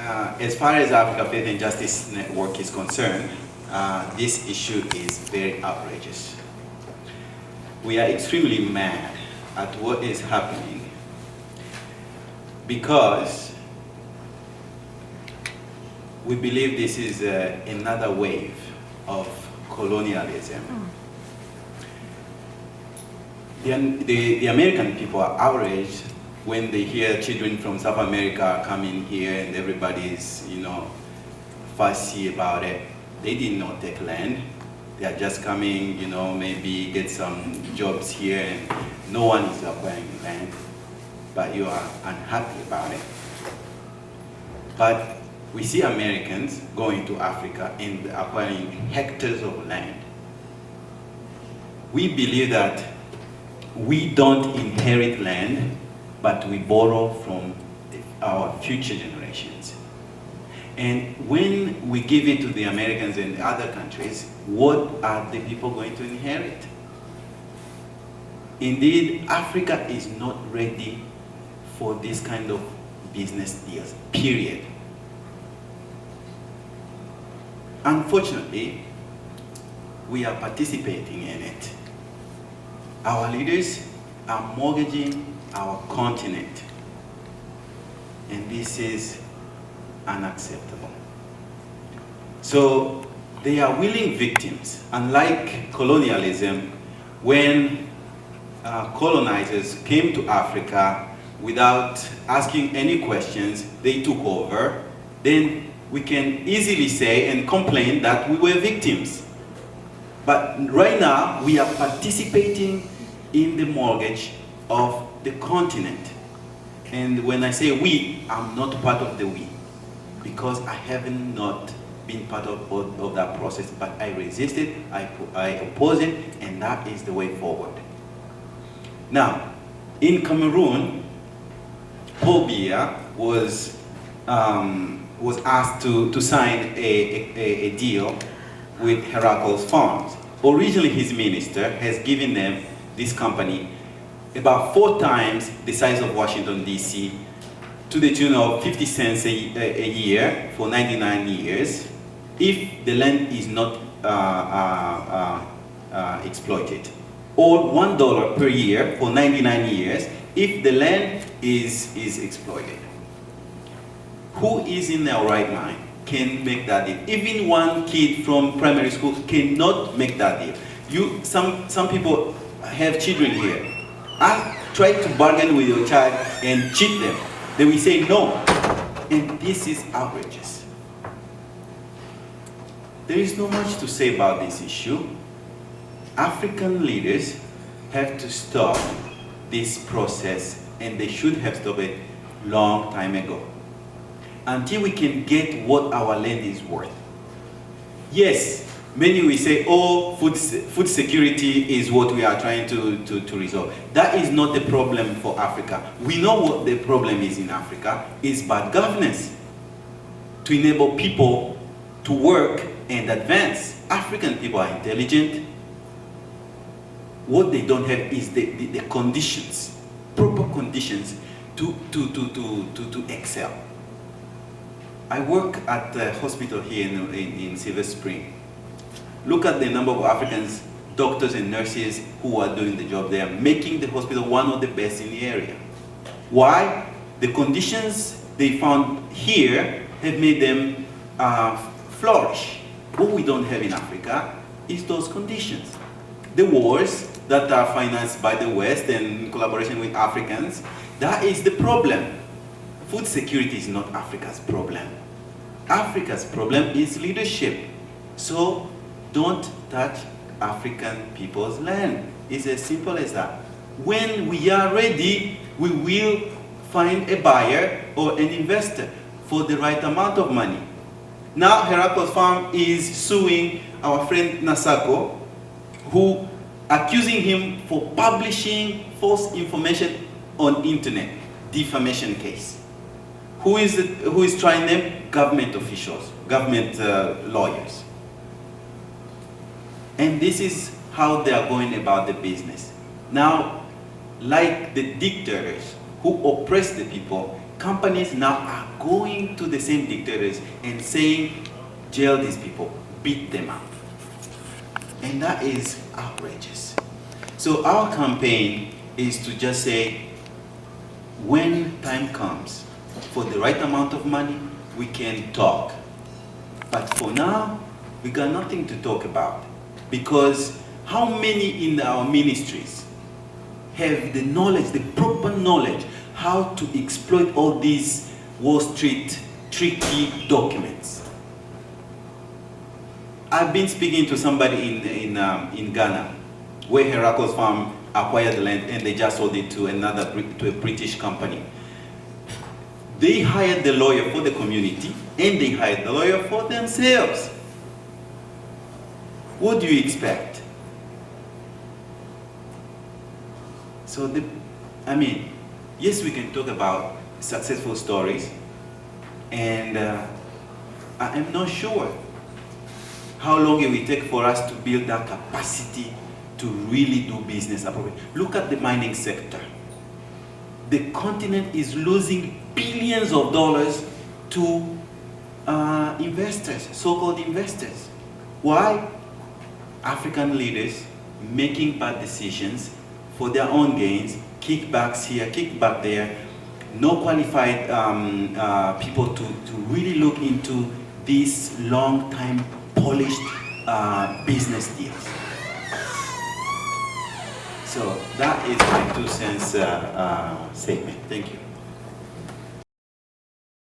as far as Africa Faith and Justice Network is concerned, this issue is very outrageous. We are extremely mad at what is happening because we believe this is another wave of colonialism. The American people are outraged when they hear children from South America coming here and everybody's, fussy about it. They did not take land. They are just coming, maybe get some jobs here, and no one is acquiring land, but you are unhappy about it. But we see Americans going to Africa and acquiring hectares of land. We believe that we don't inherit land, but we borrow from our future generations. And when we give it to the Americans and other countries, what are the people going to inherit? Indeed, Africa is not ready for this kind of business deals, period. Unfortunately, we are participating in it. Our leaders are mortgaging our continent, and this is unacceptable. So they are willing victims. Unlike colonialism, when colonizers came to Africa without asking any questions, they took over, then we can easily say and complain that we were victims. But right now, we are participating in the mortgage of the continent. And when I say we, I'm not part of the we, because I haven't not been part of that process, but I resist it, I oppose it, and that is the way forward. Now, in Cameroon, Paul Biya was asked to sign a deal with Heracles Farms. Originally, his minister has given them, this company, about 4 times the size of Washington, D.C., to the tune of 50 cents a year for 99 years, if the land is not exploited, or $1 per year for 99 years if the land is exploited. Who is in their right mind can make that deal? Even one kid from primary school cannot make that deal. Some people have children here. I try to bargain with your child and cheat them. They will say no. And this is outrageous. There is not much to say about this issue. African leaders have to stop this process, and they should have stopped it long time ago, until we can get what our land is worth. Yes, many will say, oh, food security is what we are trying to resolve. That is not the problem for Africa. We know what the problem is in Africa, is bad governance, to enable people to work and advance. African people are intelligent. What they don't have is the conditions, proper conditions to excel. I work at the hospital here in Silver Spring. Look at the number of Africans, doctors and nurses who are doing the job there, making the hospital one of the best in the area. Why? The conditions they found here have made them flourish. What we don't have in Africa is those conditions. The wars that are financed by the West and in collaboration with Africans, that is the problem. Food security is not Africa's problem. Africa's problem is leadership. So don't touch African people's land. It's as simple as that. When we are ready, we will find a buyer or an investor for the right amount of money. Now Heracles Farm is suing our friend Nasako, who accusing him for publishing false information on internet, defamation case. Who is trying them? Government officials, government lawyers. And this is how they are going about the business. Now, like the dictators who oppress the people, companies now are going to the same dictators and saying, jail these people, beat them up. And that is outrageous. So our campaign is to just say, when time comes for the right amount of money, we can talk. But for now, we got nothing to talk about. Because how many in our ministries have the knowledge, the proper knowledge, how to exploit all these Wall Street tricky documents? I've been speaking to somebody in Ghana, where Heracles Farm acquired the land and they just sold it to to a British company. They hired the lawyer for the community and they hired the lawyer for themselves. What do you expect? So yes, we can talk about successful stories, and I am not sure how long it will take for us to build that capacity to really do business appropriately. Look at the mining sector. The continent is losing billions of dollars to investors, so-called investors. Why? African leaders making bad decisions for their own gains, kickbacks here, kickback there, no qualified people to really look into these long-time polished business deals. So that is my 2 cents statement. Thank you.